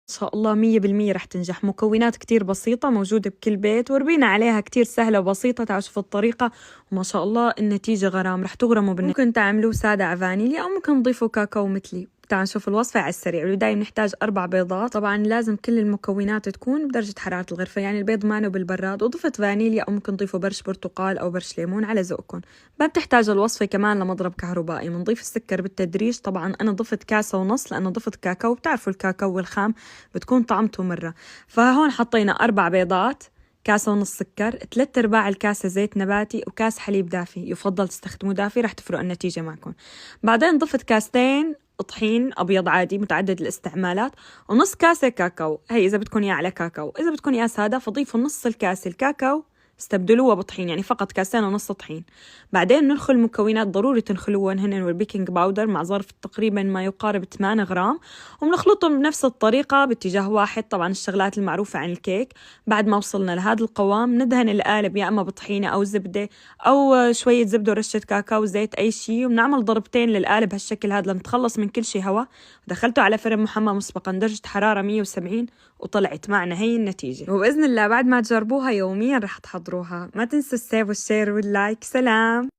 شاء الله 100% رح تنجح. مكونات كتير بسيطة موجودة بكل بيت، وربينا عليها كتير سهلة وبسيطة. تعالوا شوفوا الطريقة وما شاء الله النتيجة غرام، رح تغرموا ممكن تعملوه سادة على فانيليا أو ممكن تضيفوا كاكاو مثلي. تعالوا نشوف الوصفة على السريع. بالبداية بنحتاج 4 بيضات، طبعا لازم كل المكونات تكون بدرجة حرارة الغرفة، يعني البيض مانه بالبراد، وضفت فانيليا أو ممكن تضيفوا برش برتقال أو برش ليمون على ذوقكم. ما بتحتاج الوصفة كمان لمضرب كهربائي. بنضيف السكر بالتدريج، طبعا أنا ضفت كاسة ونص لأنه ضفت كاكاو، بتعرفوا الكاكاو والخام بتكون طعمته مرة. فهون حطينا 4 بيضات، كاسة ونص سكر، 3/4 الكاسة زيت نباتي، وكاس حليب دافي، يفضل تستخدموا دافي رح تفرق النتيجة معكم. بعدين ضفت كاستين طحين أبيض عادي متعدد الاستعمالات، ونص كاسة كاكاو. هي إذا بدكم إياه على كاكاو، إذا بدكم إياه سادة فضيفوا نص الكاسة الكاكاو استبدلوها بطحين، يعني فقط كاسين ونص طحين. بعدين ننخل المكونات، ضروري تنخلوهن هن والبيكنج باودر مع ظرف تقريبا ما يقارب 8 غرام، وبنخلطهم بنفس الطريقة باتجاه واحد. طبعا الشغلات المعروفة عن الكيك. بعد ما وصلنا لهذا القوام ندهن القالب يا أما بطحينة أو زبدة أو شوية زبدة ورشة كاكاو زيت أي شيء، وبنعمل ضربتين للقالب هالشكل هذا لنتخلص من كل شيء هواء. دخلته على فرن محمى مسبقا درجة حرارة 170 وطلعت معنا هي النتيجة. وبإذن الله بعد ما تجربوها يوميا رح تحضروها. ما تنسوا السيف والشير واللايك. سلام.